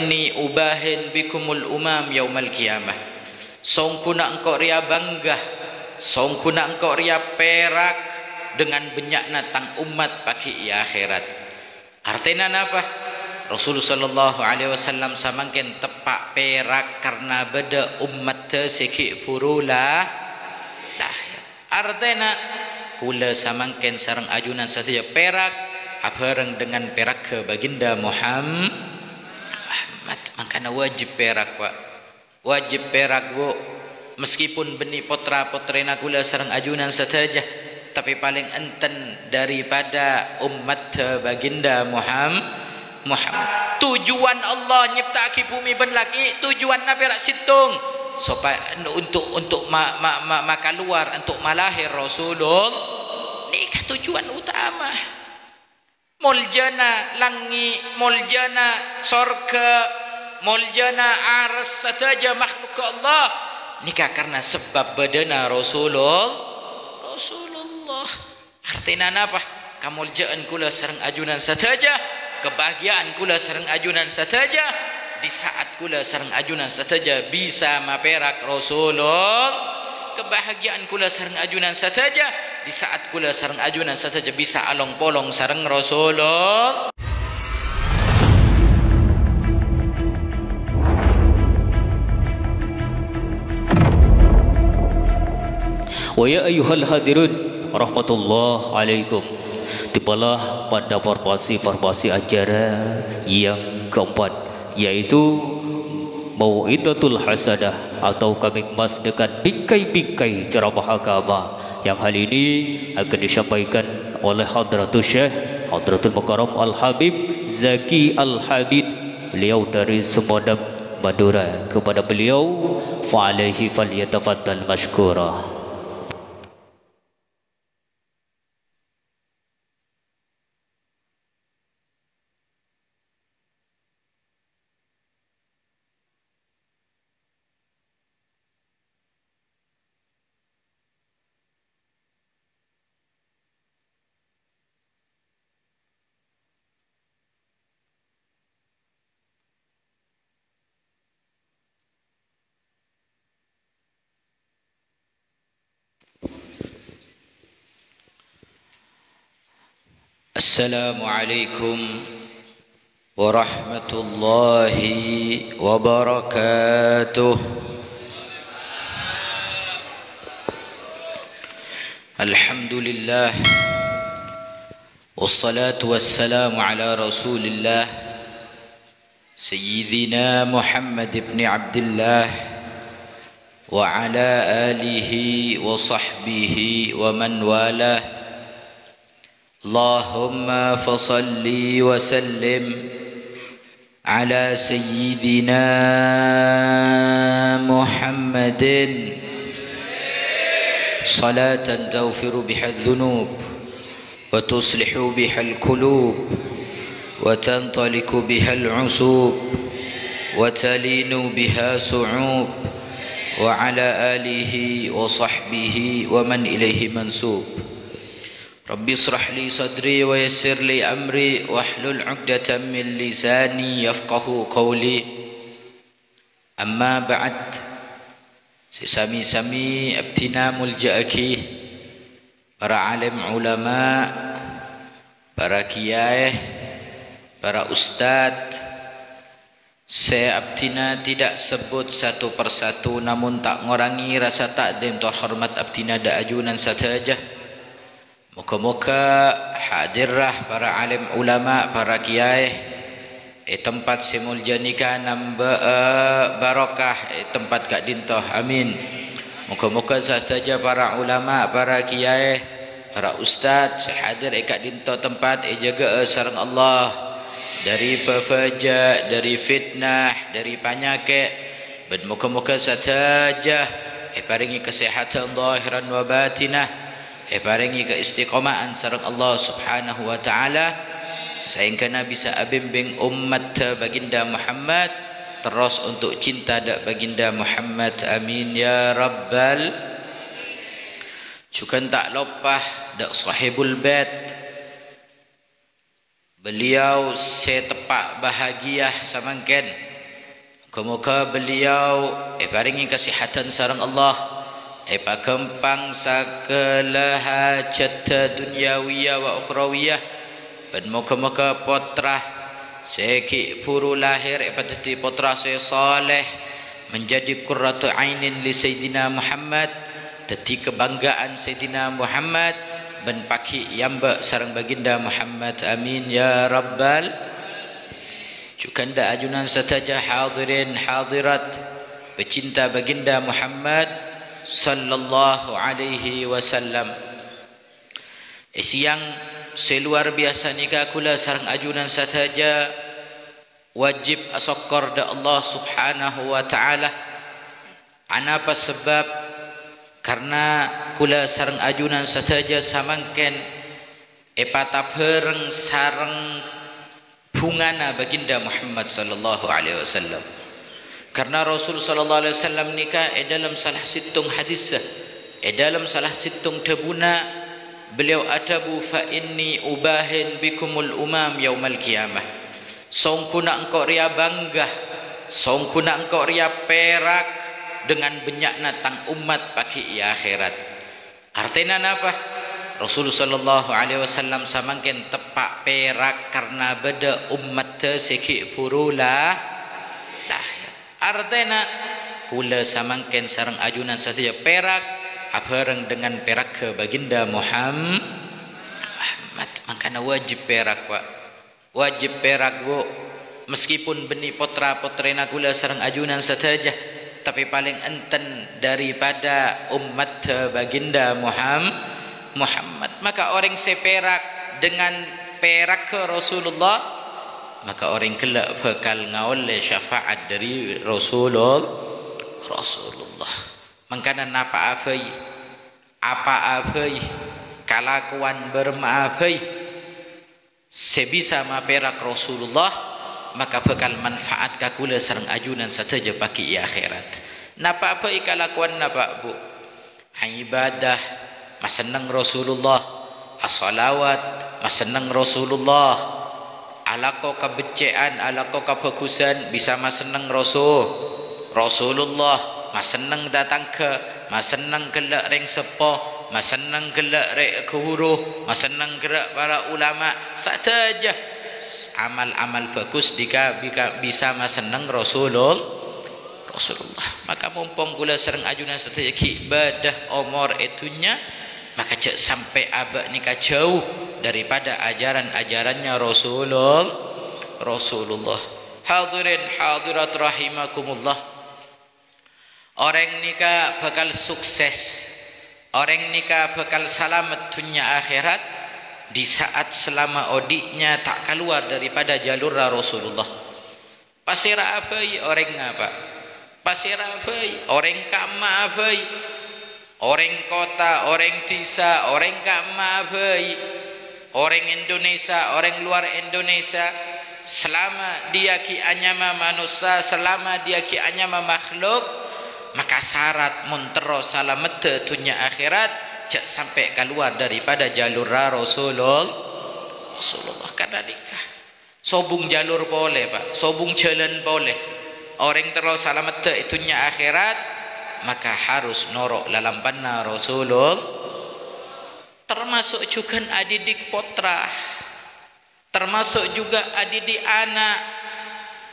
Ni ubahin bikumul umam yaumal qiyamah. Songkuna engkau ria bangga, songkuna engkau ria perak dengan benyakna tang umat paki i akhirat. Artinya apa? Rasulullah sallallahu alaihi wasallam samangken tepak perak karena beda umat seki purula lah. Artinya kula samangken sareng ajunan saja perak apareng dengan perak ke baginda Muhammad. Makanya wajib perak Pak, wajib perak Bu. Meskipun benih potra-potrena kula sareng ajunan saja, tapi paling enten daripada umat baginda Muhammad. Tujuan Allah nyiptaki bumi ben lagi, tujuan perak situng supaya untuk makaluar, untuk malahir Rasulullah. Ini tujuan utama. Muljana langi, muljana sorga, muljana ars saja makhluk Allah. Nikah karena sebab badana Rasulullah. Artinya apa? Kamuljaan kula sareng ajunan saja, kebahagiaan kula sareng ajunan saja. Di saat kula sareng ajunan saja bisa maperak Rasulullah. Kebahagiaan kula sareng ajunan saja. Di saat kula sareng ajunan saja bisa along polong sareng Rasulullah. Wa ya ayyuhal hadirun rahmatullah alaikum. Tibalah pada formasi acara yang keempat, yaitu Mau'idatul Hasanah atau kami kemas dengan bingkai-bingkai ceramah agama yang hal ini akan disampaikan oleh Hadratul Syekh Hadratul Mukarram Al-Habib Zaki Al-Habib, beliau dari Semodam Madura. Kepada beliau fa'alaihi falyatafaddal mashkura. Assalamualaikum warahmatullahi wabarakatuh. Alhamdulillah wassalatu wassalamu ala Rasulillah Sayyidina Muhammad ibn Abdullah wa ala alihi wa sahbihi wa man walah. Allahumma fasalli wa sallim ala sayyidina Muhammadin salatan taghfiru biha adh-dhunub wa tuslihu biha al-qulub wa tantaliku biha al-'usub wa talinu biha su'ub wa ala alihi wa sahbihi wa man ilayhi mansub. Rabbi israh li sadri wa yassir li amri wahlul 'uqdatam min lisani yafqahu qawli. Amma ba'd. Sesami-sami abtina mulja'aki para alim ulama, para kiai, para ustad. Saya abtina tidak sebut satu persatu, namun tak ngorangi rasa takdim terhormat abtina da ajunan saja. Moga-moga hadirlah para alim ulama, para kiai tempat simuljanika nambah barakah tempat kak dintoh, amin. Moga-moga saja para ulama, para kiai, para ustaz hadir kak dintoh tempat jaga sareng Allah dari pepeja, dari fitnah, dari penyakit. Dan moga-moga saja paringi kesehatan zahiran wa batinah, paringi keistiqomahan sareng Allah Subhanahu wa taala, sehingga bisa abimbing umat baginda Muhammad terus untuk cinta dak baginda Muhammad, amin ya rabbal. Juga tak lupa dak sahibul bait, beliau setepak bahagia samangken Moga beliau paringi kesihatan sareng Allah, pakempang sagala hajat dunyawiyah wa ukhrawiyah, dan moga-moga putra seki puru lahir dadi putra saleh menjadi qurratu ainin li Sayyidina Muhammad, dadi kebanggaan Sayyidina Muhammad ben paki yamba sareng baginda Muhammad, amin ya rabbal. Jukanda ajunan sataja hadirin hadirat pecinta baginda Muhammad sallallahu alaihi wasallam. Siang seluar biasa nikah kula sareng ajunan sataja wajib asokor da Allah subhanahu wa ta'ala. Anapa sebab? Karena kula sareng ajunan sataja samangken epatapereng sareng bungana baginda Muhammad sallallahu alaihi wasallam. Karena Rasul sallallahu alaihi wasallam nikah dalam salah situng hadis, dalam salah situng tabuna beliau adabu fa inni ubahin bikumul umam yaumal qiyamah. Songkuna engkau ria bangga, songkuna engkau ria perak dengan benyakna tang umat pagi akhirat. Artinya apa? Rasul sallallahu alaihi wasallam samangken tepak perak karena beda umat seki purulah lahir. Artinya kula samangken sareng ajunan saja perak abareng dengan perak ke baginda Muhammad. Makanya wajib perak, Pak. Wajib perak, Bu. Meskipun beni potra-potrena kula sareng ajunan saja, tapi paling enten daripada umat baginda Muhammad. Maka orang seperak dengan perak ke Rasulullah, maka orang kelak bakal ngawal syafaat dari Rasulullah. Mangkana apa-apai kalakuan bermaapai sebisa ma perak Rasulullah, maka bakal manfaat kakula sareng ajunan sateja pagi akhirat. Napa-apai kalakuan napa, Bu? Ibadah maseneng Rasulullah, as-salawat maseneng Rasulullah, alako kabecean, alako kabagusan bisa maseneng Rasulullah, maseneng datang ke, maseneng gelak ring sepo, maseneng gelak rek guru, maseneng gerak para ulama, saja amal-amal bagus jika bisa maseneng Rasulullah. Maka mumpung kula sering ajunan setiap ibadah umur itunya, maka cek sampai abad nikah jauh daripada ajaran-ajarannya Rasulullah. Hadirin hadirat rahimakumullah. Orang nikah bakal sukses, orang nikah bakal selamat dunia akhirat di saat selama odiknya tak keluar daripada jalur Rasulullah. Pasira abai orang apa? Pasira abai orang kama abai, orang kota, orang desa, orang kama abai, orang Indonesia, orang luar Indonesia, selama dia ki anyama manusia, selama dia ki anyama makhluk, maka syarat muntero salamet dunia akhirat jak sampai keluar daripada jalur Rasulullah. Karena nikah sobung jalur boleh, Pak, sobung jalan boleh. Orang terus salamet itunya akhirat, maka harus norok dalam panah Rasulullah. Termasuk juga adidik potra, termasuk juga adidik anak,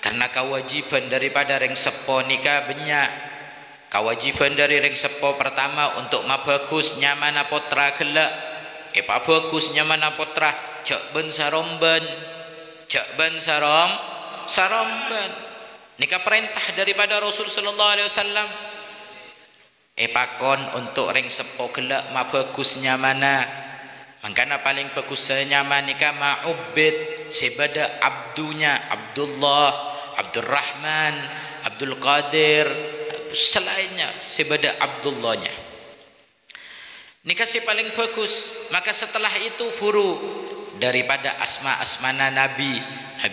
karena kewajiban daripada ring sepo nikah banyak. Kewajiban dari ring sepo pertama untuk mabagus nyamana potra gelak, pak bagus nyamana potra jak ben saromban, jak ben saromban. Nikah perintah daripada Rasul sallallahu alaihi wasallam. Pakon untuk ring sepo gelak mabagusnya mana? Mangkana paling bagusnya nyaman nikah ma'ubid sebada abdunya Abdullah, Abdurrahman, Abdul Qadir, selainnya sebada Abdullahnya. Nikah si paling bagus. Maka setelah itu furu daripada asma-asmana Nabi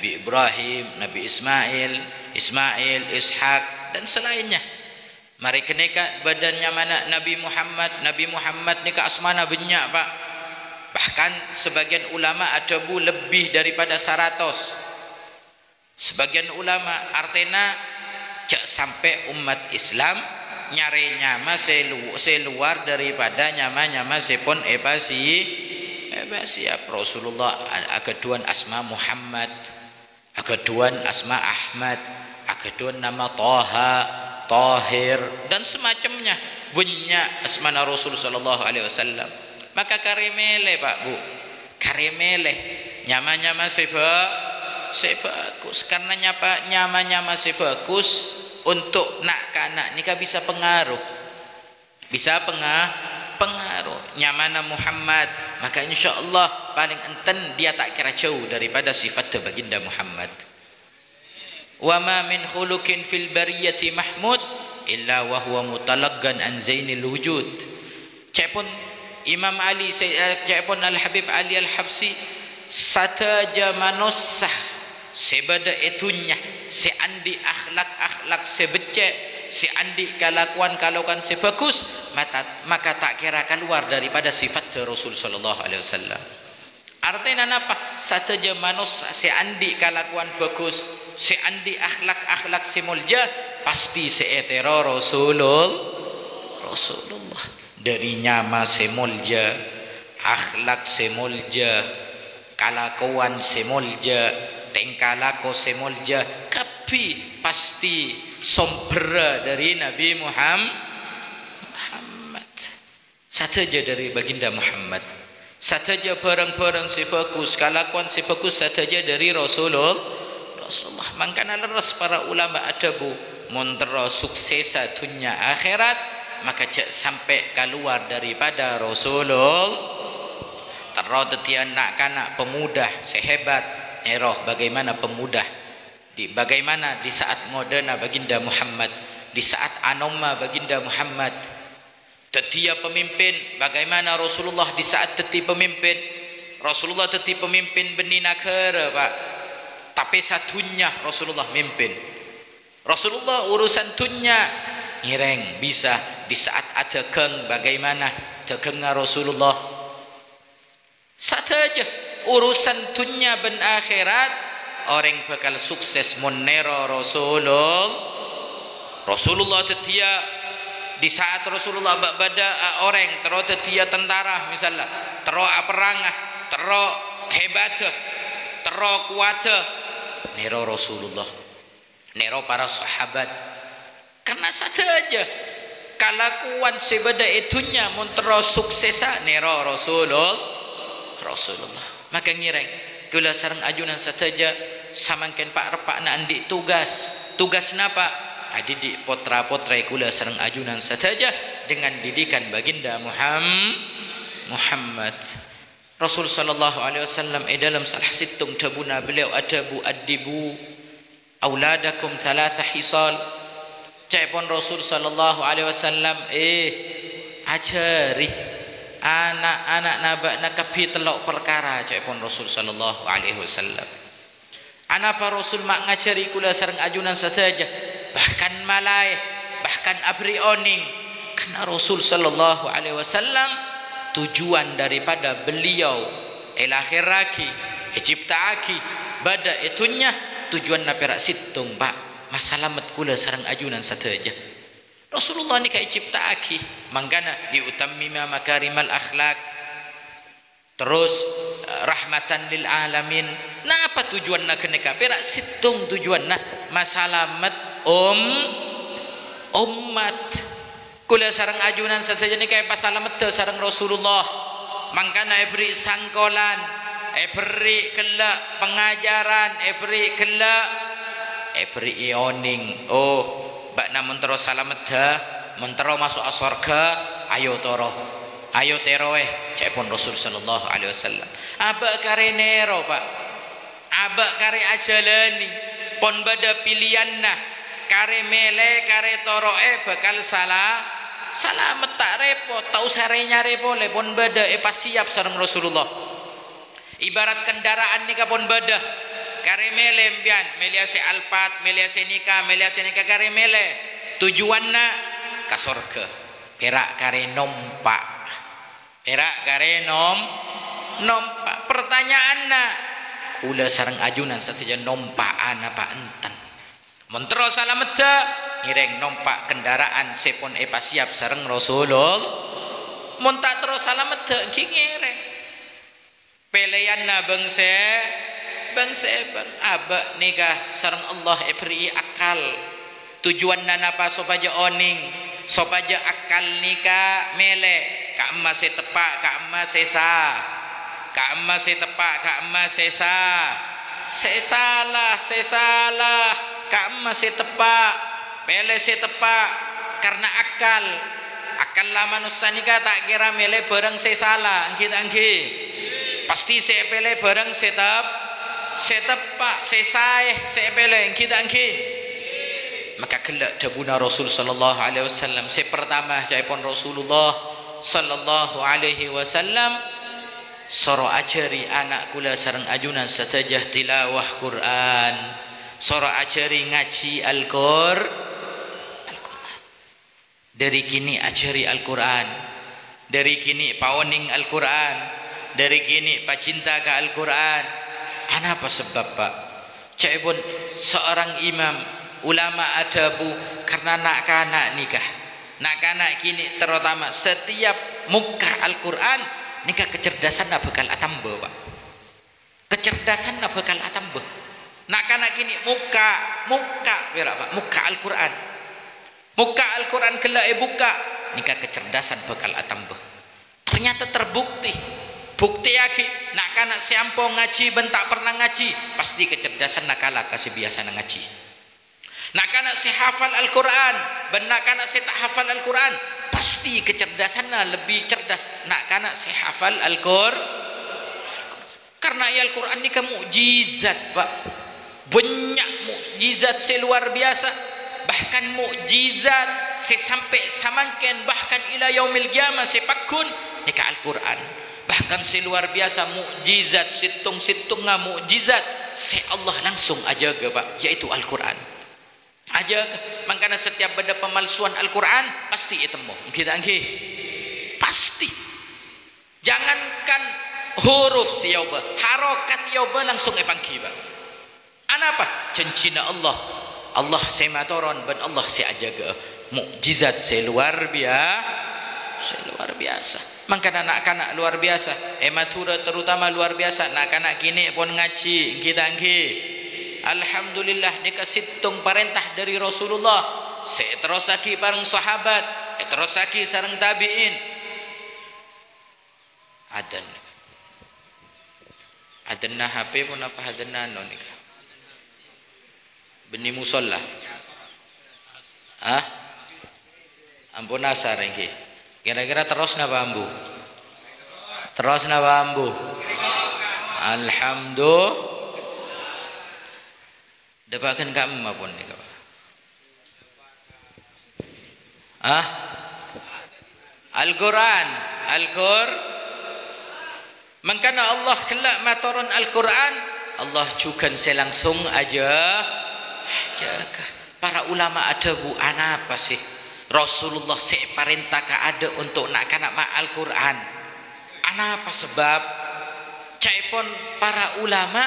Ibrahim, Nabi Ismail, Ishak dan selainnya. Mereka nikah badannya mana Nabi Muhammad nikah asmana banyak, Pak. Bahkan sebagian ulama ada lebih daripada 100. Sebagian ulama artinya cek sampai umat Islam nyari nyama seluar daripada nyama-nyama sepon siap Rasulullah agaduan asma Muhammad, agaduan asma Ahmad, agaduan nama Toha, Tahir dan semacamnya banyak asmana Rasul sallallahu alaihi wasallam. Maka karemele Pak Bu, karemele nyama-nyama sebagus karena nyama-nyama sebagus untuk nak kanak nikah bisa pengaruh nyamana Muhammad, maka insyaallah paling enten dia tak kira jauh daripada sifat baginda Muhammad. Wa ma min khuluqin fil bariyati mahmud illa wa huwa mutalaggan an zainil wujud. Cepun Imam Ali cepun Al Habib Ali Al Habsi sataja manusia sebada etunya seandi akhlak sebecek seandi kalakuan sebagus maka tak kira keluar daripada sifat Rasul sallallahu alaihi wasallam. Artinya apa? Sataja manusia seandi kalakuan bagus seandi akhlak semulja pasti seetero Rasulullah dari nyama semulja, akhlak semulja, kalakuan semulja, tengkalako semulja, tapi pasti sombera dari Nabi Muhammad. Sataja dari baginda Muhammad, sataja barang-barang sebagus, kalakuan sebagus sataja dari Rasulullah. Mangkana leres para ulama adabu montero suksesa dunia akhirat, maka cek sampai keluar daripada Rasulullah. Terotetian nak kanak pemuda sehebat Neroh bagaimana pemuda bagaimana di saat moderna baginda Muhammad, di saat anoma baginda Muhammad, tetia pemimpin bagaimana Rasulullah di saat teti pemimpin. Rasulullah teti pemimpin benih negara Pak, tapi satunya Rasulullah mimpin. Rasulullah urusan dunia ngireng bisa di saat ada geng bagaimana tegengnya Rasulullah. Saja urusan dunia ben akhirat orang bakal sukses monero Rasulullah tetia di saat Rasulullah bada orang tero tetia tentara misalnya tero perangah tero hebat tero kuat nero Rasulullah nero para sahabat karena saja kalakuan sebeda itunya montero suksesa nero Rasulullah. Maka ngireng kula sareng ajunan saja samangken Pak Repak na andi tugas napa adidik potra-potra kula sareng ajunan saja dengan didikan baginda Muhammad. Rasul sallallahu alaihi wasallam dalam salah situng tabuna beliau adabu adibu auladakum thalatha hisal. Caipun Rasul sallallahu alaihi wasallam ajari anak-anak nabak nakapi telok perkara caipun Rasul sallallahu alaihi wasallam. Anapa Rasul mak ngajari kula sareng ajunan saja bahkan malai bahkan abri oning karena Rasul sallallahu alaihi wasallam tujuan daripada beliau ilakhiraki ciptaaki bada itunya tujuan naperak situng Pak masalamat kula sareng ajunan saja. Rasulullah ni kai ciptaaki mangkana diutammima makarimal akhlak terus rahmatan lil alamin. Nah apa tujuan nak keneka perak situng tujuan nak masalamat umat kula sareng ajunan saja ni kai pasalamat sareng Rasulullah mangkana beri sangkolan beri kelak pengajaran beri kelak beri ioning bak namun terus salamet dah mentero masuk surga ayo teroeh cepon Rasul sallallahu alaihi wasallam abak kare nero Pak abak kare ajalani pon bada pilihanna kare mele kare toroe bakal salamet tak repot tau sarenya repot le pon bada pas siap sareng Rasulullah ibarat kendaraan ni kapon bada kare mele mbian meliase alpat meliase nikah kare mele tujuanna ka surga perak kare nompak pertanyaanna kula sareng ajunan sateja nompaan apa enten Mentero salameda ngireng numpak kendaraan sepon pas siap sareng Rasulullah. Mun tak terus salameda ki ngireng. Peleyanna bangsa bang aba nikah sareng Allah beri akal. Tujuanna napa supaya oning, supaya akal nikah mele. Ka emas tepak, ka emas sesa. Ka emas tepak, ka emas sesa. Sesalah, ka emas tepak, pele tepak karena akal. Akal lah manusia nikah tak kira mele barang sesala, angki. Pasti sepele barang setepak, sesae, sepele angki. Maka gelak dabuna Rasul sallallahu alaihi wasallam. Pertama jaipun Rasulullah sallallahu alaihi wasallam soro ajari anak kula sareng ajunan satajah tilawah Quran. Soro ajari ngaji Al-Qur'an. Dari kini ajari Al-Quran. Dari kini paoning Al-Quran. Dari kini pacinta ke Al-Quran. Apa sebab Pak? Caipun seorang imam ulama adabu karena nak-kanak nikah. Nak-kanak kini terutama setiap muka Al-Quran nikah kecerdasan bakal atambah Pak. Kecerdasan bakal atambah. Nak-kanak kini muka berapa? Muka Al-Quran. Muka Al-Quran kelak buka nikah kecerdasan bakal atambah. Ternyata terbukti. Bukti lagi nak-kanak siampo ngaji bentak pernah ngaji pasti kecerdasan nakala kasih biasa ngaji. Nak-kanak si hafal Al-Quran, nak-kanak si tak hafal Al-Quran, pasti kecerdasannya lebih cerdas. Nak-kanak si hafal Al-Quran. Karena Al-Quran ini kan mukjizat, Pak. Banyak mukjizat seluar biasa. Bahkan mukjizat sampai samangken bahkan ila yaumil qiyamah sepakun nikah Al-Quran. Bahkan seluar biasa mukjizat situng-situngnya mukjizat se Allah langsung ajaga Pak, yaitu Al-Quran. Ajaga, makanya setiap ada pemalsuan Al-Quran pasti itemu. Kita angki. Pasti. Jangankan huruf siyoba, harokat yoba langsung epangki Pak. Apa? Janjina Allah. Allah sematoron ben Allah si ajaga. Mukjizat seluar biasa. Makanya anak-anak luar biasa, ematura terutama luar biasa. Anak-anak kini pun ngaji kita angki. Alhamdulillah nikah situng perintah dari Rasulullah. Terus lagi bareng sahabat, terus lagi sareng tabiin. Adanna HP pun apa adanna non nikah. Beni musola. Ampun asar ini. Kira-kira terus napa ambu? Terus napa ambu? Alhamdulillah. Depakan kamu maupun nih Pak. Al-Quran. Makanya Allah kelak maturun Al-Quran. Allah juga selangsung aja. Para ulama ada bu apa sih? Rasulullah separentah ada untuk nak kanak ma Al-Quran. Apa sebab? Caipun para ulama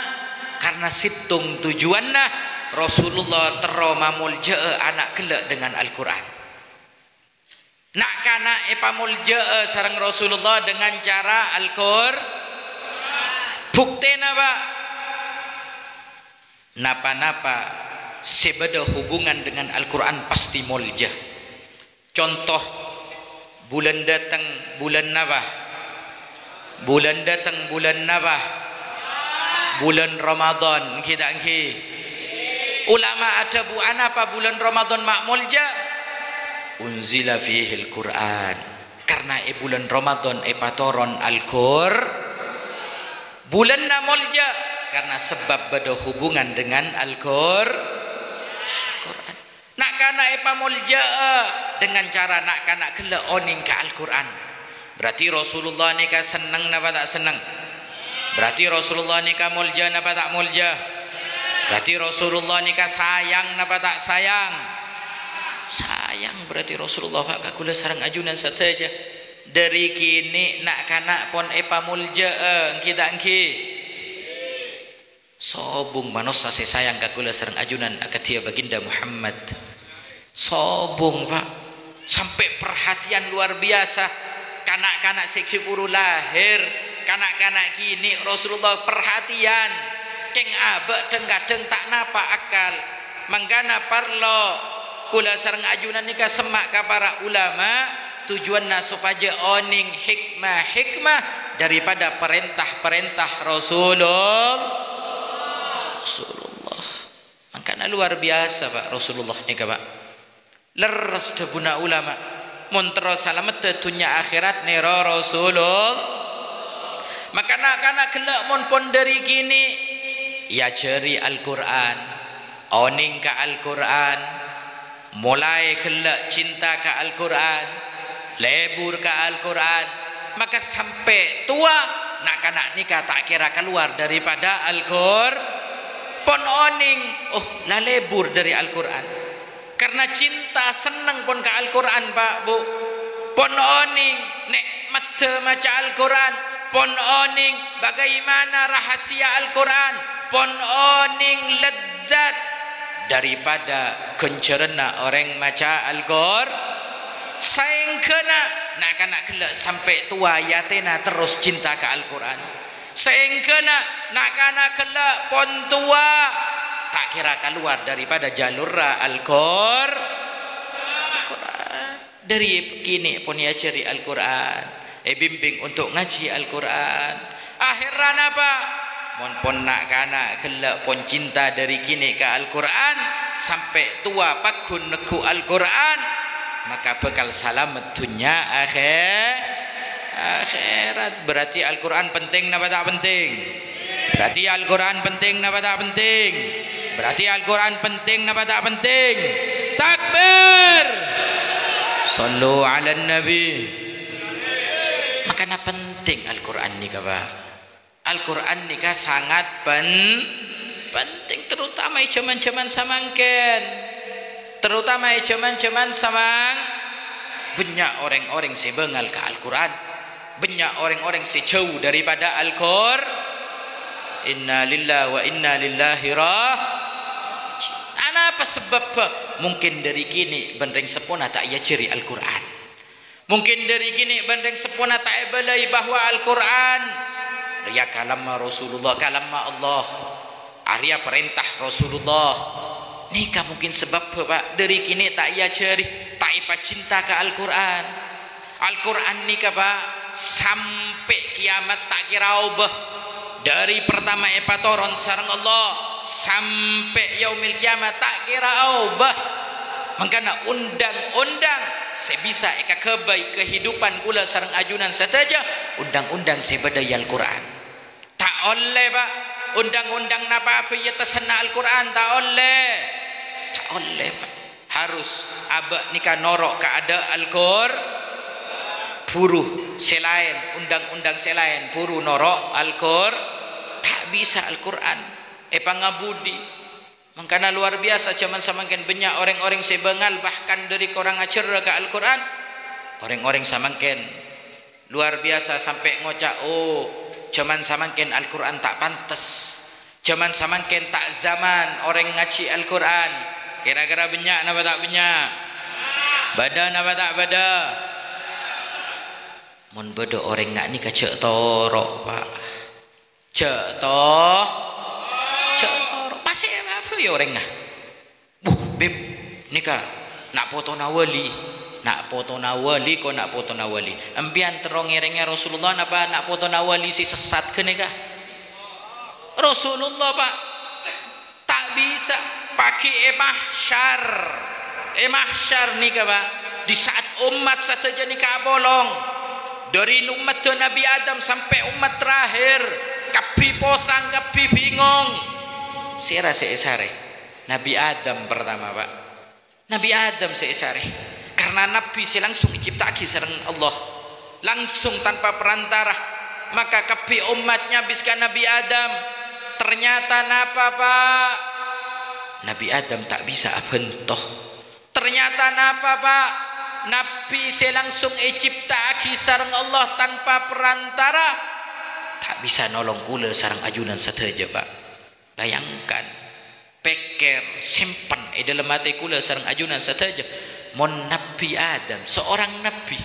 karena situng tujuannya Rasulullah teromamul jae anak kelak dengan Al-Quran. Nak kanak epamul jae sareng Rasulullah dengan cara Al-Quran. Bukti napa? Napa sebeda hubungan dengan Al-Quran pasti mulja. Contoh bulan datang bulan napa? Bulan datang bulan napa? Bulan Ramadan kita angki. Ulama ada bu apa bulan Ramadan makmulja? Unzila fihi Al-Quran. Karena bulan Ramadan patoron Al-Quran. Bulan namulja karena sebab ada hubungan dengan Al-Quran. Nak kana epamulja dengan cara nak kana gelak oning ke Al-Quran. Berarti Rasulullah nikah senang napa tak senang? Berarti Rasulullah nikah mulja napa tak mulja? Berarti Rasulullah nikah sayang napa tak sayang? Sayang berarti Rasulullah Pak kakula sareng ajunan saja. Dari kini nak kana pon epamulja kita angki. Sobung manosa saya sayang kakula sareng ajunan akatia baginda Muhammad. Sobung Pak, sampai perhatian luar biasa. Kanak-kanak seksi puru lahir, kanak-kanak kini Rasulullah perhatian. Keng abek kadang tak napa akal. Manggana parlo kula sareng ajunan nikah semak ka para ulama tujuanna supaya oning hikmah daripada perintah-perintah Rasulullah. Makanya luar biasa Pak Rasulullah nikah Pak. Leres debuna ulama. Montro salamet dunya akhirat nero Rasulullah. Maka anak-anak kelak mon pon dari kini ya ceri Al-Quran, oning ka Al-Quran, mulai kelak cinta ka Al-Quran, lebur ka Al-Quran, maka sampai tua nak-anak nikah tak kira keluar daripada Al-Quran. Pon oning lah lebur dari Al-Quran. Karena cinta seneng pon ke Al-Quran Pak Bu. Pon oning nek mata maca Al-Quran, pon oning bagaimana rahasia Al-Quran, pon oning lezat daripada kencerna orang maca Al-Quran. Sayang kena nak kanak kelak sampai tua yatena terus cinta ke Al-Quran. Sayang kena nak kanak kelak pon tua tak kira keluar daripada jalur Al-Quran. Dari kini pun ya cari Al-Quran, bimbing untuk ngaji Al-Quran. Akhiran apa? Mon pon nak kana kelak pon cinta dari kini ke Al-Quran sampai tua pakun neku Al-Quran, maka bekal selamat dunia akhirat. Berarti Al-Quran penting napa tak penting? Berarti Al-Quran penting napa tak penting? Berarti Al-Quran penting napa tak penting? Takbir. Sallu ala Nabi. Makanya penting Al-Quran ni Pak. Al-Quran ni sangat penting, terutama zaman-zaman samangken. Terutama zaman-zaman samang banyak orang-orang sebengal ke Al-Quran. Banyak orang-orang sejauh daripada Al-Quran. Inna lillahi wa inna ilaihi raji'un. Apa sebab mungkin dari kini bandeng sepona tak ya ciri Al-Quran. Mungkin dari kini bandeng sepona tak belai bahwa Al-Quran ya kalam Rasulullah, kalam Allah, arya perintah Rasulullah. Nikah mungkin sebab Pak dari kini tak ya ciri, tak ipa cinta ke Al-Quran. Al-Quran nikah Pak sampai kiamat tak kira ubah. Dari pertama epatoron sareng Allah sampai yaumil kiamat tak kira ubah. Makanya undang-undang sebisa eka kebai kehidupan kula sareng ajunan saja undang-undang sebadai Al-Quran. Tak oleh Pak undang-undang napa apa ya tasana Al-Quran tak oleh. Tak oleh Pak. Harus abak nikah norok keada Al-Quran. Buruh selain undang-undang selain buruh norok Al-Quran tak bisa Al-Quran pangabudi. Makanya luar biasa zaman samangken banyak orang-orang sebengal bahkan dari korang acer ke Al-Quran. Orang-orang samangken luar biasa sampai ngocak zaman samangken Al-Quran tak pantas, zaman samangken tak zaman orang ngaji Al-Quran. Kira-kira banyak napa tak banyak? Badan napa tak bada? Mun beda orang ngak ni kacak torok Pak. Cak torok pasir apa ya orang ngak? Beb nikah nak foto nawali, nak foto nawali ko nak foto nawali. Empian terong irengnya Rasulullah napa nak foto nawali si sesat ke nikah? Rasulullah Pak tak bisa pakai mahsyar nikah Pak. Di saat umat saja nikah bolong. Dari umat Nabi Adam sampai umat terakhir kapi posang, kapi bingung. Sira seesare Nabi Adam pertama Pak. Nabi Adam seesare karena Nabi langsung diciptaki sareng Allah langsung tanpa perantara. Maka kapi umatnya biskan Nabi Adam. Ternyata napa Pak? Nabi Adam tak bisa bentoh. Ternyata napa Pak? Nabi saya langsung ciptaki sareng Allah tanpa perantara. Tak bisa nolong kula sareng ajunan saja Pak. Bayangkan, peker simpan dalam hati kula sareng ajunan saja. Mon Nabi Adam, seorang nabi.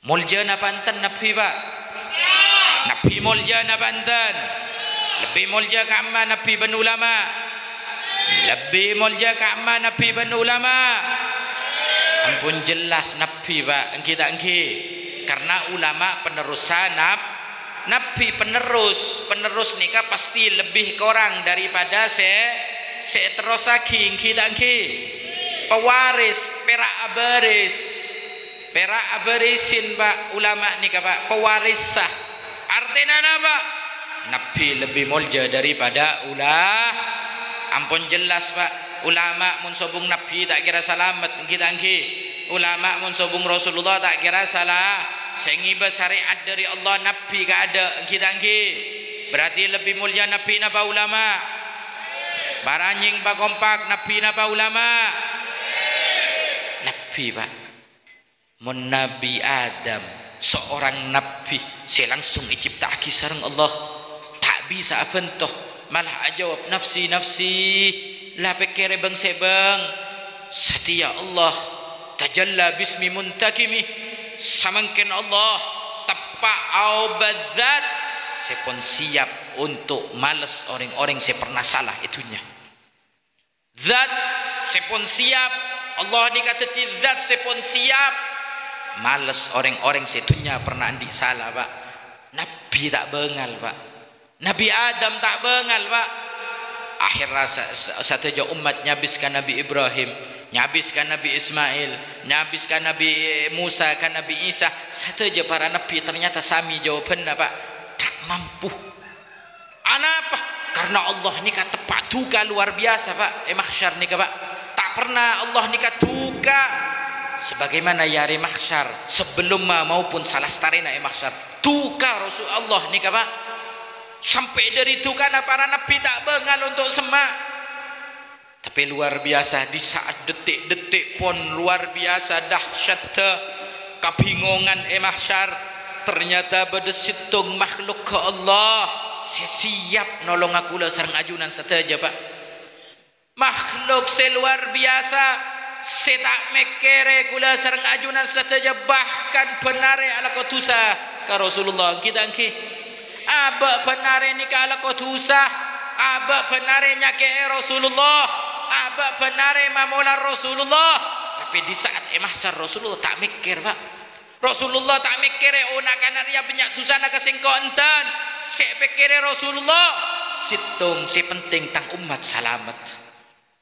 Muljana panten nabi Pak. Nabi muljana panten. Lebih mulia ka amma nabi ban ulama. Lebih mulia ka amma nabi ban ulama. Ampun jelas nabi Pak, kita karena ulama penerusan nabi penerus nikah pasti lebih kurang daripada terus lagi kita pewaris perak abarisin Pak ulama nikah Pak pewaris sah artinya apa nabi lebih mulia daripada ampun jelas Pak ulama mun sobung nabi tak kira salamat kita ulama mun sobung Rasulullah tak kira salah sengiba syariat dari Allah nabi ka ada kita berarti lebih mulia nabi napa ulama baranying ba kompak nabi napa ulama nabi Pak mun Nabi Adam seorang nabi saya langsung diciptaki sareng Allah tak bisa bentoh malah jawab nafsi la pekere bang sebang setia Allah tajalla bismi muntakimi samangken Allah tepak au bazat saya pun siap untuk males orang-orang saya pernah salah itunya zat saya pun siap Allah dikatati zat saya pun siap males orang-orang saya itunya pernah andi salah Pak Nabi tak bengal Pak Nabi Adam tak bengal Pak akhir rasa sateja umat nyabiskan Nabi Ibrahim nyabiskan Nabi Ismail nyabiskan Nabi Musa kan Nabi Isa sateja para nabi ternyata sami jawabannya Pak tak mampu apa karena Allah nikah tepat duka luar biasa Pak mahsyar nikah Pak tak pernah Allah nikah duka sebagaimana yari mahsyar sebelum maupun salah starina mahsyar duka Rasul Allah nikah Pak sampai dari duka para nabi tak bengal untuk semak tapi luar biasa di saat detik-detik pun luar biasa dahsyat kebingungan mahsyar ternyata bedesitung makhluk ke Allah siap nolong aku lah sareng ajunan saja Pak makhluk seluar biasa saya tak mekere kula sareng ajunan saja bahkan benare ala kotusa ka Rasulullah kita aba benare nikah ala kotusa aba benare nyake Rasulullah aba benare mamola Rasulullah tapi di saat mahsyar Rasulullah tak mikir Pak Rasulullah tak mikir ona kana dia banyak dosana kasengko enten saya pikir Rasulullah situng si penting tang umat salamat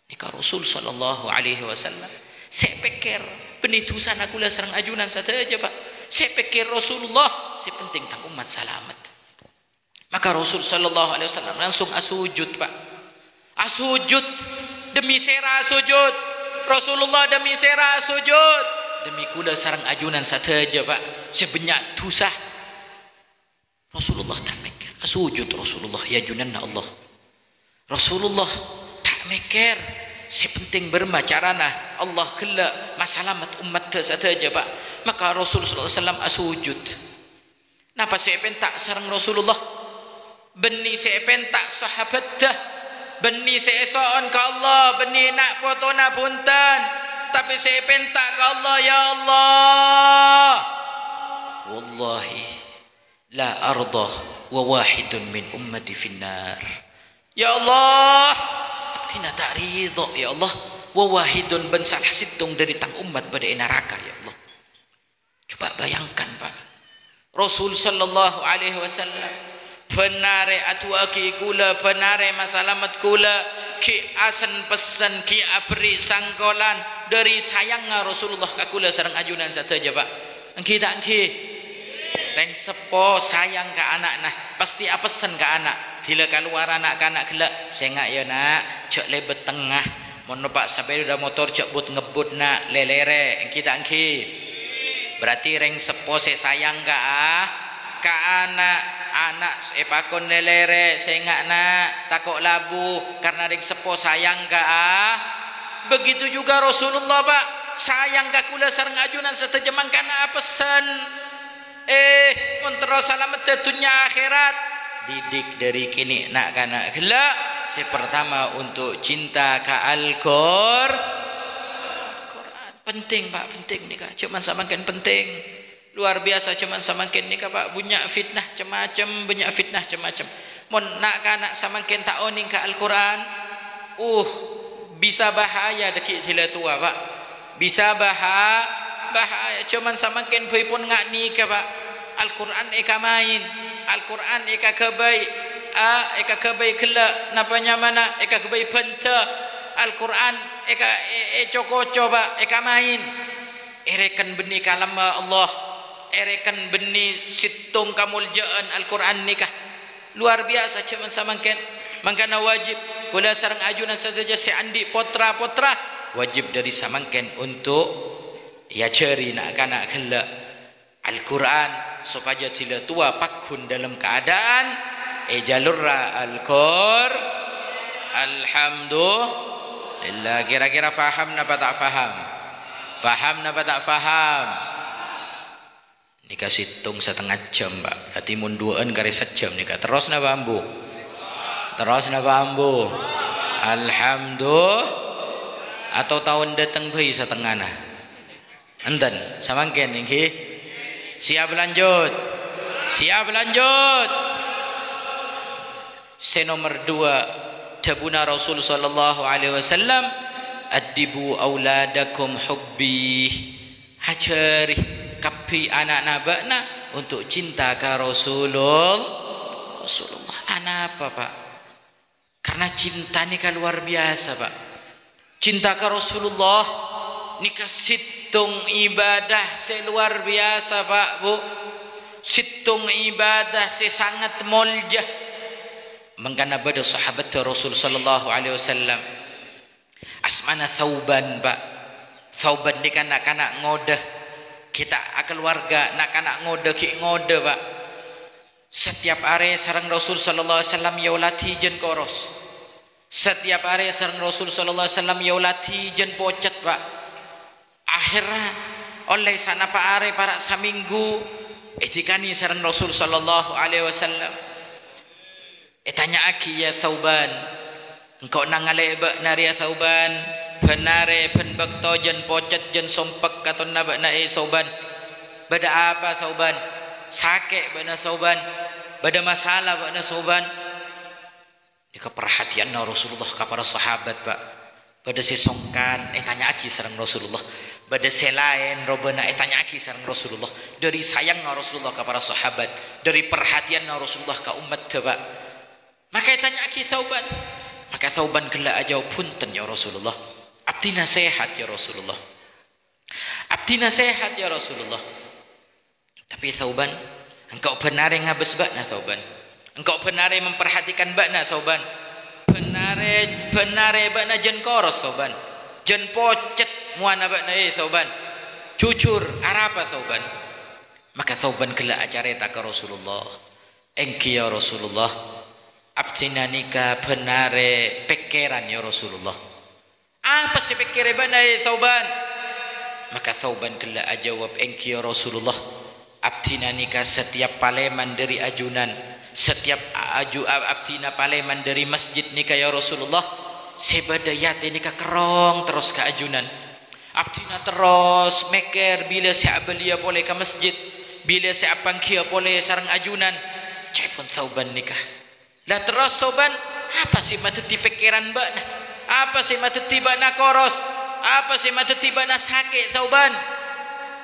nikah Rasul sallallahu alaihi wasallam saya pikir penitusan aku lah sareng ajunan saja Pak saya pikir Rasulullah si penting tang umat salamat maka Rasul sallallahu alaihi wasallam langsung asujud Pak asujud demi sera sujud Rasulullah demi sera sujud demi kula sareng ajunan saja Pak sebanyak dosa Rasulullah tak mikir asujud Rasulullah ya junanna Allah Rasulullah tak mikir sepenting bermacarana Allah kela masalamat umat saja Pak maka Rasul sallallahu alaihi wasallam asujud napa saya pentak sareng Rasulullah beni saya pentak sahabat dah beni saya soon ke Allah beni nak potona punten tapi saya pentak ke Allah ya Allah wallahi la ardah wa wahidun min ummati finnar ya Allah abdina tak ridha ya Allah wa wahidun ban salah situng dari tang umat pada neraka ya Allah coba bayangkan Pak Rasul sallallahu alaihi wasallam penare atuaki kula penare masalamat kula ki asan pesan ki abri sangkolan dari sayangnya Rasulullah ka kula sareng ajunan saja Pak kita reng sepo sayang ke anak nah pasti pesan ke anak bila keluar anak ke anak gelak sengak ya nak cek lebet tengah mon pak sampai udah motor cek but ngebut nak lelere kita berarti reng sepo saya sayang ke anak pakon lelere sengak nak takok labu karena reng sepo sayang ke begitu juga Rasulullah Pak sayang ke kula sareng ajunan setejeman kana pesan mun terus salamet dunia akhirat didik dari kini nak kana gelak Si pertama untuk cinta ke Al-Qur'an. Penting Pak, penting nih Kak. Cuman samakan penting. Luar biasa cuman samakan nih Kak Pak. Banyak fitnah macam-macam, banyak fitnah macam-macam. Mon nak kanak samakan tak oning ke Al-Qur'an. Bisa bahaya dekik tila tua Pak. Bisa bahaya. Cuman samakan pun ngak ni Kak Pak. Al-Qur'an eka main. Al-Qur'an eka kebaik. Eka kebaik kelak. Napanya mana? Eka kebaik penta. Al-Quran eka coko coba eka main erekan benih kalam Allah, erekan benih situng kamuljaan Al-Quran nikah luar biasa cuman samangken. Mangkana wajib pula sarang ajunan saja si andi potra wajib dari samangken untuk ya ceri nak kana kelak Al-Quran supaya tidak tua pakun dalam keadaan jalurra Al-Qur'an. Alhamdulillah. Kira-kira faham napa tak faham? Faham napa tak faham? Nika situng setengah jam Pak. Hati munduan kari sejam nika. Terus napa ambu? Terus napa ambu? Alhamdulillah. Atau tahun datang bayi setengah nah. Enten samangken niki. Siap lanjut. Siap lanjut. Nomor 2 Tabuna Rasul sallallahu alaihi wasallam adibu auladakum hubbi. Hajari kapi anak nabakna untuk cinta ke Rasulullah. Anak apa Pak? Karena cinta ni kan luar biasa Pak. Cinta ke Rasulullah ni situng ibadah seluar biasa Pak Bu. Situng ibadah sangat muljah. Mengkana pada sahabat Rasul sallallahu alaihi wasallam asmana Thauban Pak. Thauban ni kanak-kanak ngoda kita keluarga nak-kanak ngoda ki ngoda Pak. Setiap hari sareng Rasul sallallahu alaihi wasallam yaulati jen koros. Setiap hari sareng Rasul sallallahu alaihi wasallam yaulati jen pocet Pak. Akhirnya oleh sana Pak are para saminggu etikani sareng Rasul sallallahu alaihi wasallam. Tanya aki ya Thauban, engkau nangalebak nari ya Thauban, penare penbakto jen pocet jen sompek atau nabak nae Thauban. Bada apa Thauban? Sakit bana Thauban, bada masalah bana Thauban. Ika perhatian Rasulullah kepada sahabat Pak. Bada sesongkan, tanya aki sareng Rasulullah. Bada selain robana tanya aki sareng Rasulullah. Dari sayang Rasulullah kepada sahabat, dari perhatian Rasulullah ke umat Pak. Maka tanya aki Thauban. Maka Thauban gelak aja punten ya Rasulullah. Abdina sehat ya Rasulullah. Abdina sehat ya Rasulullah. Tapi Thauban, engkau benar ngabes bakna Thauban. Engkau benar memperhatikan bakna Thauban. Benar bakna jen koros Thauban. Jen pocet muana bakna Thauban. Jujur arapa Thauban. Maka Thauban gelak aja reta ke Rasulullah. Engki ya Rasulullah. Abdina nikah benare pikiran ya Rasulullah. Apa sih pikiran banai Thauban? Maka Thauban kelak jawab engki ya Rasulullah. Abdina nikah setiap paleman dari ajunan, setiap abdina paleman dari masjid nikah ya Rasulullah. Sebadayat nikah kerong terus ke ajunan. Abdina terus meker bila saya belia boleh ke masjid, bila saya pangkia boleh sarang ajunan. Cepon Thauban nikah. Lah terus Thauban, apa sih matuti pikiran bakna? Apa sih matuti bakna koros? Apa sih matuti bakna sakit Thauban?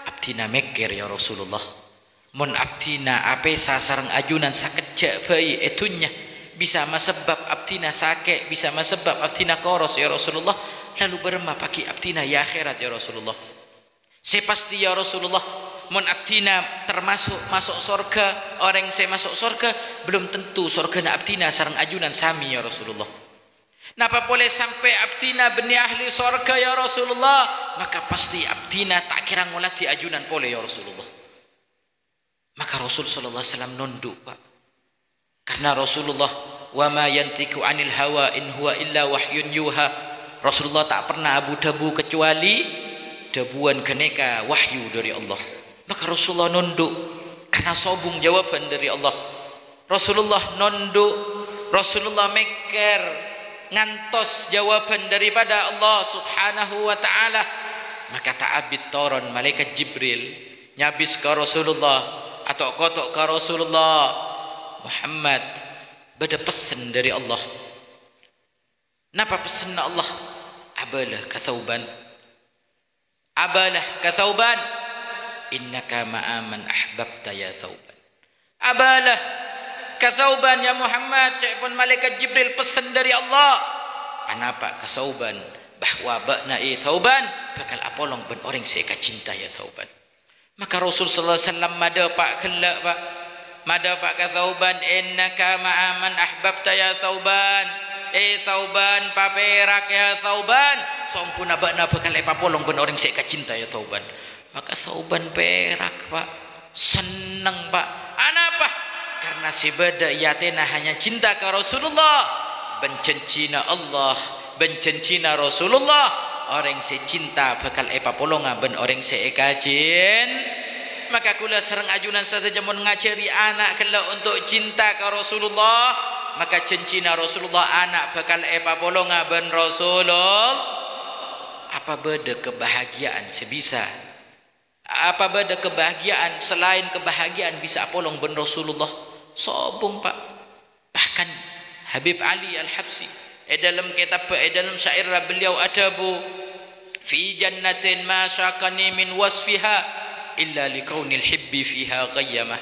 Abdina mikir ya Rasulullah. Mun abdina apa sareng ajunan sakejak bayi etunya bisa masebab abdina sakit, bisa masebab abdina koros ya Rasulullah. Lalu berma pagi abdina ya akhirat ya Rasulullah. Sepasti ya Rasulullah. Mun abdina termasuk masuk surga, orang saya masuk surga belum tentu surga na abdina sareng ajunan sami ya Rasulullah. Napa boleh sampai abdina benih ahli surga ya Rasulullah? Maka pasti abdina tak kira ngulati ajunan boleh ya Rasulullah. Maka Rasul sallallahu alaihi wasallam nunduk Pak. Karena Rasulullah wa ma yantiku anil hawa in huwa illa wahyun yuha. Rasulullah tak pernah abu-dabu kecuali dabuan keneka wahyu dari Allah. Maka Rasulullah nunduk karena sobung jawaban dari Allah. Rasulullah nunduk, Rasulullah mikir ngantos jawaban daripada Allah Subhanahu wa taala. Maka ta'abid toron malaikat Jibril nyabis ke Rasulullah atau kotok ke Rasulullah Muhammad, beda pesan dari Allah. Napa pesan Allah? Abalah ka Thauban, abalah ka Thauban, innaka ma'aman ahbabta ya Thauban. Abalah ka Thauban ya Muhammad, cek pun malaikat Jibril pesan dari Allah. Anapa ka Thauban, bahwa bakna Thauban bakal apolong ben orang seka cinta ya Thauban. Maka Rasul sallallahu alaihi wasallam mada pak kelak pak, mada pak ka Thauban, innaka ma'aman ahbabta ya Thauban. Thauban paperak ya Thauban, sampuna bakna bakal apolong ben orang seka cinta ya Thauban. Maka Thauban perak pak, seneng pak. Anapa? Karena si beda yatena hanya cinta ke Rasulullah, bencencina Allah, bencencina Rasulullah. Orang se cinta bakal epapolonga ben orang se ekajin. Maka kula serang ajunan saja mun ngajari anak kala untuk cinta ke Rasulullah. Maka cencina Rasulullah anak bakal epapolonga ben Rasulullah. Apa beda kebahagiaan sebisa? Apa beda kebahagiaan selain kebahagiaan bisa apolong ben Rasulullah? Sobong pak. Bahkan Habib Ali Al-Habsi dalam kitab dalam syair beliau adabu fi jannatin ma syaqani min wasfiha illa likaunil hibbi fiha ghayyamah.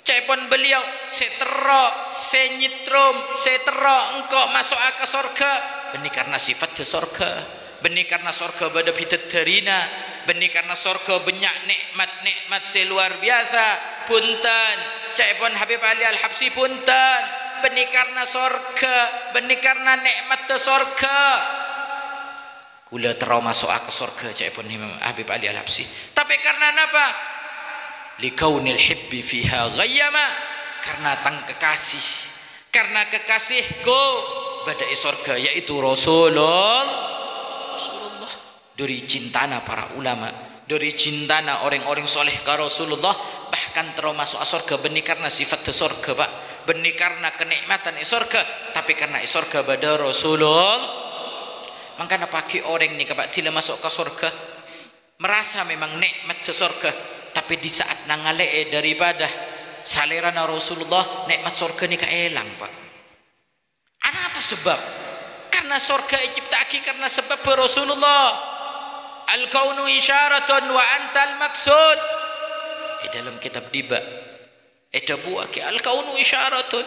Cepon beliau setero senyitrum setero engkau masuk ke surga benih karena sifat ke surga, benih karena surga bada bidaddarina, benih karena surga banyak nikmat-nikmat seluar biasa. Punten cepon Habib Ali Al-Habsi punten, benih karena surga, benih karena nikmat ke surga. Kula terau masuk ke surga cepon Habib Ali Al-Habsi. Tapi karena apa? Likaunil hibbi fiha ghayyama, karena tang kekasih, karena kekasihku badai surga yaitu Rasulullah. Dari cintana para ulama, dari cintana orang-orang soleh ke Rasulullah, bahkan termasuk surga benih karena sifat surga pak, benih karena kenikmatan surga, tapi karena surga pada Rasulullah. Makanya pagi orang ni pak tidak masuk ke surga merasa memang nikmat surga, tapi di saat nangalee daripada salerana Rasulullah nikmat surga ni kaelang pak. Apa sebab? Karena surga diciptaki karena sebab Rasulullah. Al-kaunu isyaratun wa antal maksud. Dalam kitab diba ada buah ke al-kaunu isyaratun,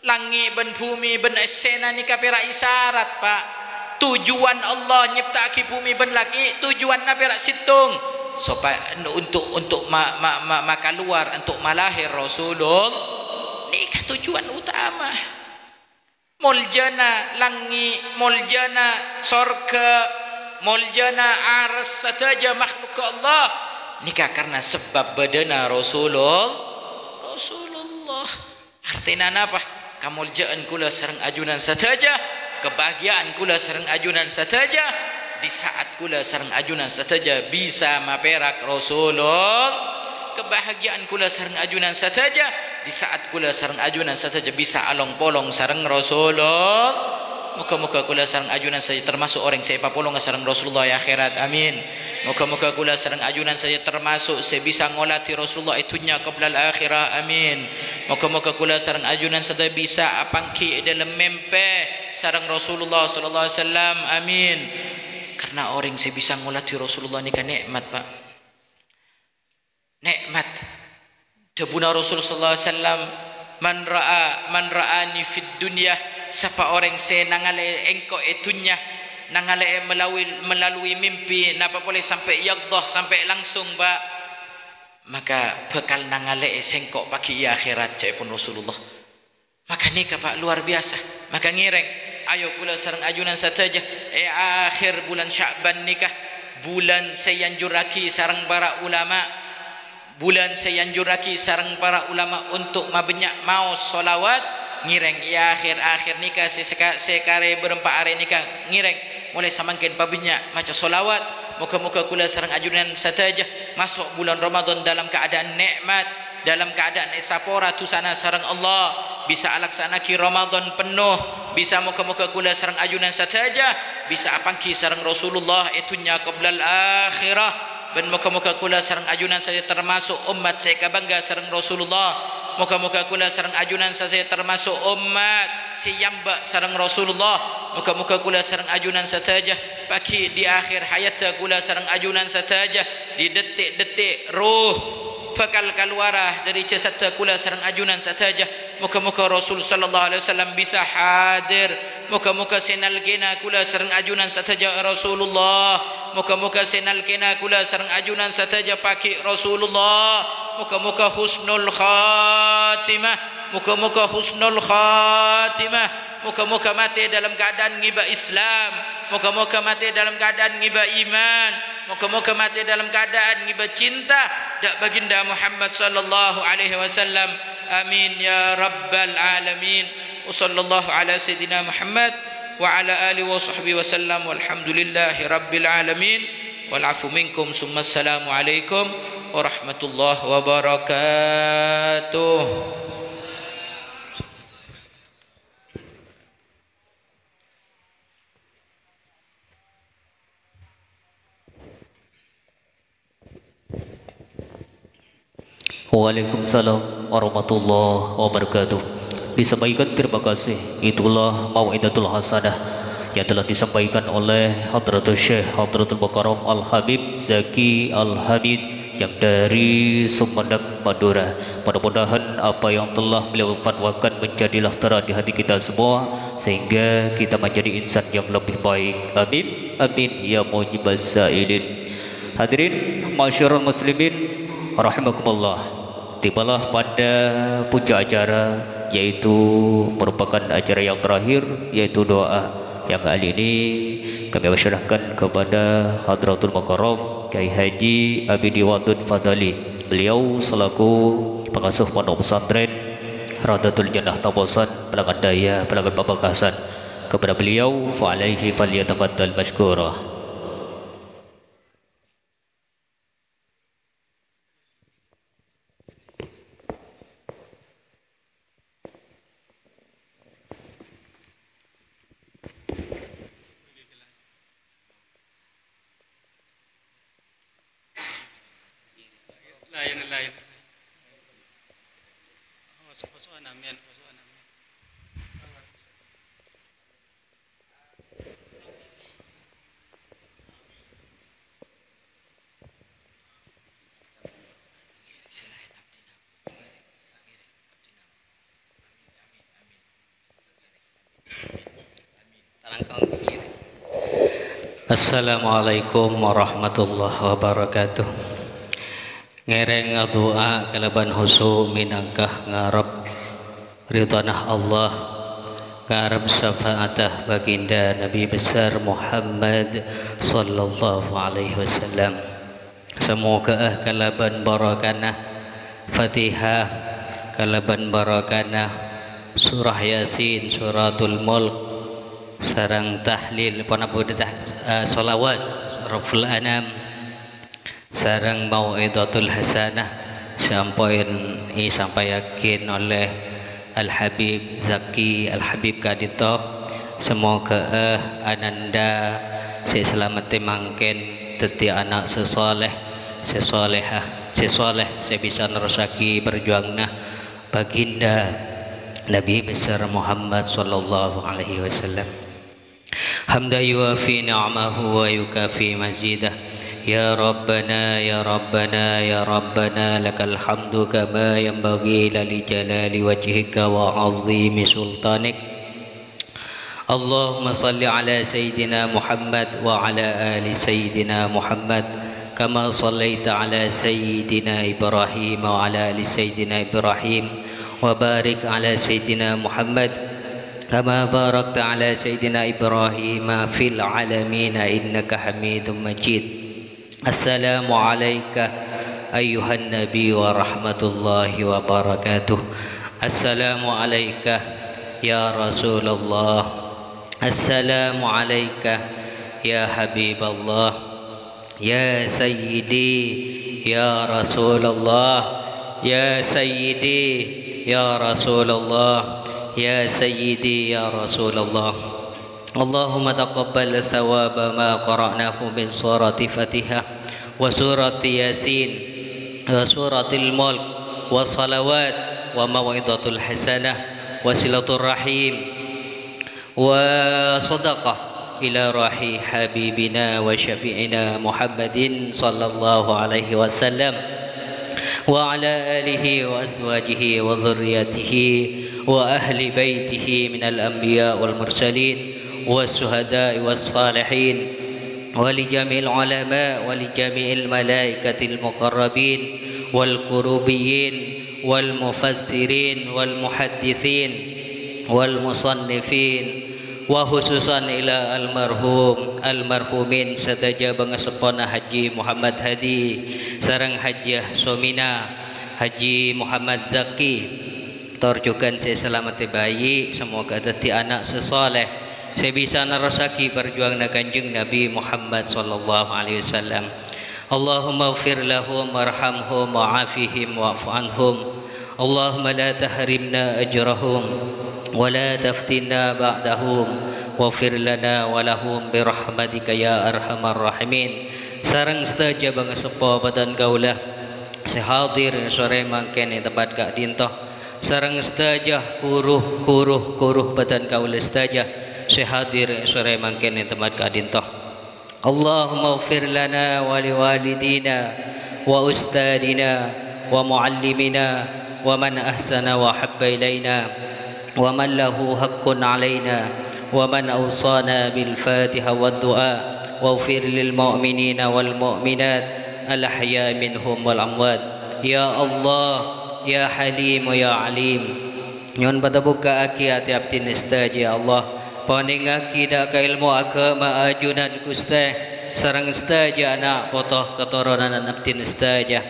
langit dan bumi ben esena ni kapira isyarat pak. Tujuan Allah nyiptaki bumi ben langit, tujuan napira situng supaya untuk maka luar untuk malahir Rasulullah. Ni tujuan utama. Muljana langit, muljana surga, muljana ars saja makhluk Allah. Nikah karena sebab badana Rasulullah. Artinya apa? Kamuljaan kula sareng ajunan saja, kebahagiaan kula sareng ajunan saja. Di saat kula sareng ajunan saja bisa maperak Rasulullah. Kebahagiaan kula sareng ajunan saja. Di saat kula sareng ajunan saja bisa along polong sareng Rasulullah. Muka-muka kula sareng ajunan saja termasuk orang saya papolong sareng Rasulullah ya akhirat. Amin. Muka-muka kula sareng ajunan saja termasuk saya bisa ngolati Rasulullah itunya qablal akhirah. Amin. Muka-muka kula sareng ajunan saja bisa apangki dalam mempe sareng Rasulullah sallallahu alaihi wasallam. Amin. Karena orang saya bisa ngolati Rasulullah ni kan nikmat pak. Nikmat. Debuna Rasul sallallahu alaihi wasallam, man ra'ani fid dunya, siapa orang saya nangale engkau itunya, nangale melalui mimpi napa boleh sampai yaqdah sampai langsung pak, maka bakal nangale sengkok pagi akhirat cai pun Rasulullah. Maka nikah pak luar biasa. Maka ngireng ayo kula sareng ajunan saja akhir bulan Sya'ban nikah, bulan sayanjuraki sareng para ulama, bulan sayanjuraki sareng para ulama untuk mabanyak mau solawat. Ngireng ya akhir nikah sekare berempat hari nikah ngireng mulai samangkin pabanyak macam solawat. Muka-muka kula sareng ajunan saja masuk bulan Ramadan dalam keadaan nikmat, dalam keadaan sapora tu sana sareng Allah, bisa alaksanaki Ramadan penuh, bisa muka-muka kula sareng ajunan sataja, bisa apangki sareng Rasulullah itunya qablal akhirah, ben muka-muka kula sareng ajunan saja termasuk umat saya kabangga sareng Rasulullah. Muka-muka kula sareng ajunan saya termasuk umat siyamba sareng Rasulullah. Muka-muka kula sareng ajunan sataja pagi di akhir hayat kula sareng ajunan sataja, di detik-detik ruh bakal keluar dari jasad kula sareng ajunan sataja. Muka-muka Rasul sallallahu alaihi wasallam bisa hadir. Muka-muka senal kena kula sareng ajunan sataja Rasulullah. Muka-muka senal kena kula sareng ajunan sataja pagi Rasulullah. Muka-muka husnul khatimah, muka-muka husnul khatimah, muka-muka mati dalam keadaan ngiba Islam, muka-muka mati dalam keadaan ngiba iman, muka-muka mati dalam keadaan ngiba cinta dak baginda Muhammad sallallahu alaihi wasallam. Amin ya rabbal alamin. Wa sallallahu ala sayidina Muhammad wa ala alihi wa sahbihi wasallam. Walhamdulillahi rabbil alamin. Wal afu minkum summa assalamu alaikum warahmatullahi wabarakatuh. Waalaikumsalam warahmatullahi wabarakatuh. Disampaikan terima kasih. Itulah mau'idatul hasanah yang telah disampaikan oleh Hadratul Syekh Hadratul Mukarram Al-Habib Zaki Al-Hamid yang dari Sumedang, Madura. Mudah-mudahan apa yang telah beliau fatwakan menjadilah terang di hati kita semua, sehingga kita menjadi insan yang lebih baik. Amin, amin ya mujibas sa'ilin. Hadirin masyarul muslimin rahimakumullah, tibalah pada puncak acara, yaitu merupakan acara yang terakhir, yaitu doa yang kali ini kami masyarakat kepada Hadratul Mukarram Kiai Haji Abidi Wadud Fadali. Beliau selaku pengasuh pondok pesantren Radatul Jannah Tabosan, Pelangan Daya, Pelangan Pamekasan. Kepada beliau fa alaihi falyatafaddal mashkura. lain. Masuk amin. Assalamualaikum warahmatullahi wabarakatuh. Ngereng doa kalaban husu minangkah ngarep ridwanah Allah, ngarep syafaatah baginda Nabi besar Muhammad sallallahu alaihi wasallam. Semoga kalaban barakanah Fatihah, kalaban barakanah surah Yasin, suratul Mulk, sarang tahlil salawat Rabbul Anam, sarang mau'idatul hasanah sampai yakin oleh Al-Habib Zaki Al-Habib Kadito. Semoga ananda si selamat mangken teti anak sesoleh sesolehah sesoleh saya bisa nerusaki berjuangna baginda Nabi besar Muhammad sallallahu alaihi wasallam. Hamda yuafi ni'amahu wa yukafi mazidah. Ya Rabbana ya Rabbana ya Rabbana lakal hamdu kama yanbaghi li jalali wajhika wa 'azimi sultanik. Allahumma salli ala sayyidina Muhammad wa ala ali sayyidina Muhammad kama sallaita ala sayyidina Ibrahim wa ala ali sayyidina Ibrahim wa barik ala sayyidina Muhammad kama barakta ala sayyidina Ibrahim fil alamin innaka Hamidum Majid. Assalamu alayka ayyuhan nabi wa rahmatullahi wa barakatuh. Assalamu alayka ya Rasulullah. Assalamu alayka ya Habiballah. Ya Sayyidi ya Rasulullah. Ya Sayyidi يا رسول الله يا سيدي يا رسول الله اللهم تقبل ثواب ما قرأناه من سورة فاتحة وسورة ياسين وسورة الملك والصلوات وموعظة الحسنة وصلة الرحيم وصدقة إلى روح حبيبنا وشفيعنا محمد صلى الله عليه وسلم وعلى آله وأزواجه وذريته وأهل بيته من الأنبياء والمرسلين والشهداء والصالحين ولجميع العلماء ولجميع الملائكة المقربين والكروبيين والمفسرين والمحدثين والمصنفين وخصوصا إلى المرحومين sadaja bangasepona Haji Muhammad Hadi sareng Hajiah Somina Haji Muhammad Zaki torjukan saya selamat bayi semoga dadi anak sesoleh saya bisa narosaki perjuang Kanjeng Nabi Muhammad sallallahu alaihi wasallam. Allahumma ighfir lahum warhamhum wa'afihim wa'fu anhum. Allahumma la tahrimna ajrahum wa la taftinna ba'dahum waghfir lana wa lahum bi rahmatika ya arhamar rahimin. Sareng sedaja bangasepo badan kaulah sehadir sore mangken tempat Kak Dintoh sareng sedaja kuruh badan kaulah sedaja sehadir sore mangken tempat Kak Dintoh. Allahumma ighfir lana wa liwalidina wa ustadina wa muallimina wa man ahsana wa habba ilaina wa man lahu haqqun alaina wa man awsana bil fatiha wad du'a waghfir lil mu'minina wal mu'minat al ahya minhum wal amwat ya Allah ya Halim ya Alim nyon padabuka aki ati abdi nestaji Allah paningaki dak ka ilmu agama ajunan Gusti sareng staja anak potoh keturunan abdi nestaja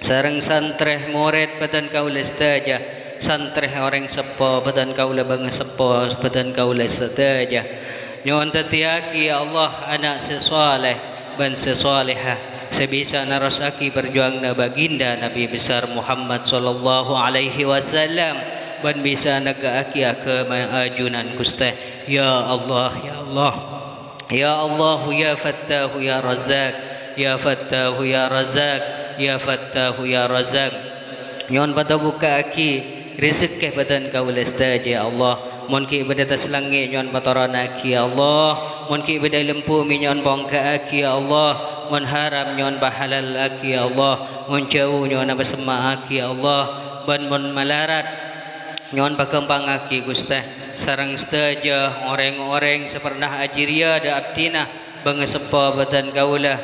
sareng santreh murid badan kaula staja santreh orang sepo badan kaula bang sepo badan kaula staja nyon tatiaki ya Allah anak sesoleh ban sesolehah sebisa narasaki berjuang na baginda Nabi besar Muhammad sallallahu alaihi wasallam ban bisa nagaaki agama ajunan Gusti ya Allah ya Allah ya Allah ya Fattah ya Razzaq ya Fattah ya Razzaq ya Fattah ya Razzaq nyon pada buka aki rezeki badan kaula staja Allah mun ki ibadah tas langit nyon patorana aki ya Allah mun ki ibadah lempu nyon bongka aki ya Allah mun haram nyon bahalal aki ya Allah mun jauh nyon abasma aki ya Allah ban mun malarat nyon bakempang aki Gusti sareng sedaja orang-orang sepernah ajiria da abtina bangasepa badan kaula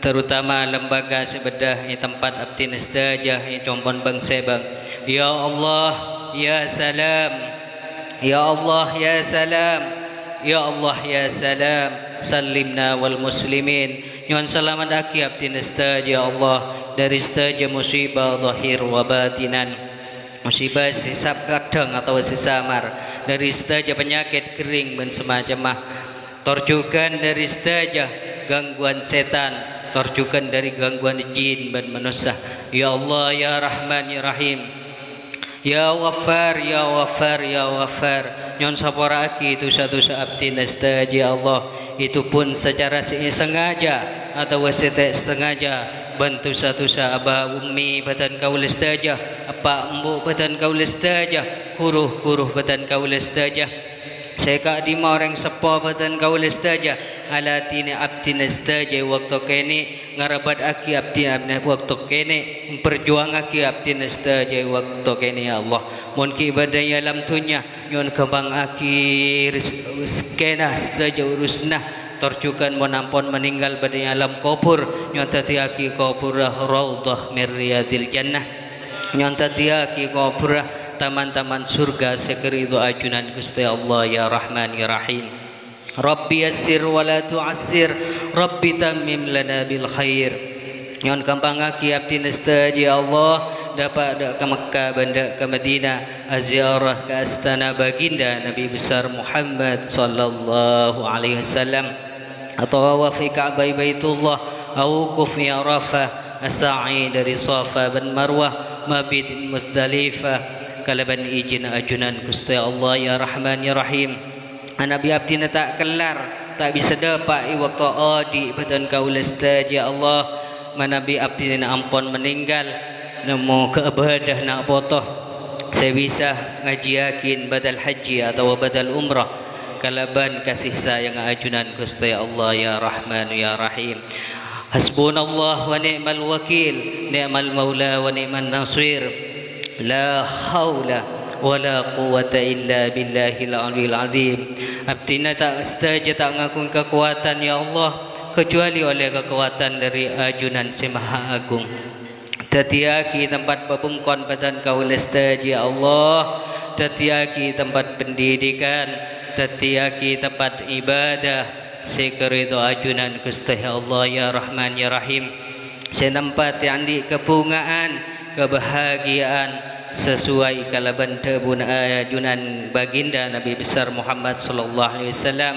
terutama lembaga sebedah di tempat abdina sedaja di compon bangsa bang ya Allah ya salam ya Allah ya salam ya Allah ya salam salimna wal muslimin nyon selamat aki abdina sedaja Allah dari sedaja musibah zahir wa batinan musibah sisa kadang atau sisa samar dari sedaja penyakit kering dan semacamnya torjukan dari sedaja gangguan setan torjukan dari gangguan jin dan manusia ya Allah ya Rahman ya Rahim ya Ghaffar ya Ghaffar ya Ghaffar nyon sapora aki itu satu abdi nastaji Allah itu pun secara sengaja atau wasite sengaja bantu satu abah ummi badan kaula staja apa embu badan kaula staja kuruh badan kaula staja seka di orang sepo badan kaula staja alatini abdi nastaja waktu kene ngarabat aki abdi waktu kene perjuang aki abdi nastaja waktu kene ya Allah mun ki ibadah alam dunya nyon kembang aki skena staja urusna torjukan menampon meninggal pada alam kubur nyontati aki kuburah raudhah min riyadil jannah nyontati aki kuburah taman-taman surga sekerido ajunan Gusti Allah ya Rahman ya Rahim Rabbi yassir wa la tu'assir Rabbi tammim lana bil khair nyon kampang aki abdi nastaji Allah dapat ke Mekah benda ke Madinah aziarah ke astana baginda Nabi besar Muhammad sallallahu alaihi wasallam atau fi Ka'bah Baitullah au kuf ya Arafah as-sa'i dari Safa dan Marwah mabit Muzdalifah kalaban izin ajunan Gusti Allah ya Rahman ya Rahim. Nabi abdina tak kelar tak bisa dapat waktu adi badan kaula staj ya Allah. Nabi abdina ampun meninggal nemu keabadah nak potong saya bisa ngaji yakin badal haji atau badal umrah kalaban kasih sayang ajunan Gusti Allah ya Rahman ya Rahim. Hasbunallah wa ni'mal wakil, ni'mal maula wa ni'man nasir. La haula wa la quwata illa billahil aliyil azim. Abdina tak saja tak ngakun kekuatan ya Allah kecuali oleh kekuatan dari ajunan si Maha Agung. Tatiaki tempat pembungkon badan kaula staj ya Allah, tatiaki tempat pendidikan, tatiaki tempat ibadah, sekerido ajunan Gusti Allah ya Rahman ya Rahim. Senampat yang di kepungaan kebahagiaan sesuai kalaban tabun ajunan baginda Nabi besar Muhammad sallallahu alaihi wasallam.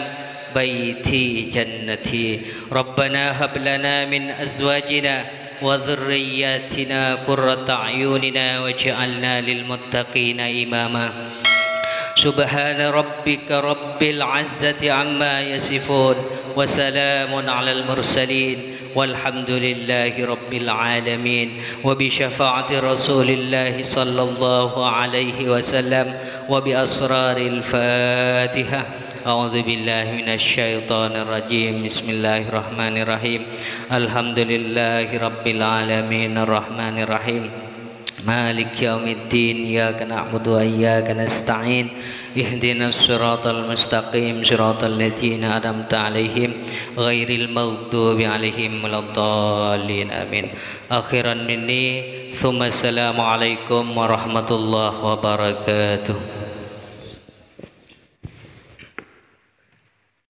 Baiti jannati Rabbana hab lana min azwajina wa dhurriyyatina qurrata a'yunina waj'alna lil muttaqina imama. Subhana rabbika rabbil izzati amma yasifun wa salamun alal mursalin walhamdulillahi rabbil alamin wa bi syafaati rasulillahi sallallahu alaihi wasallam wa bi asraril fatihah. A'udzu billahi minasy syaithanir rajim. Bismillahirrahmanirrahim. Alhamdulillahi rabbil alamin arrahmanir rahim. Malik yaumiddin. Iyyaka na'budu wa iyyaka nasta'in. Ihdinas siratal mustaqim. Siratal ladzina an'amta 'alaihim ghairil maghdubi 'alaihim waladdallin. Amin. Akhiran minni, tsumma assalamu alaikum warahmatullahi wabarakatuh.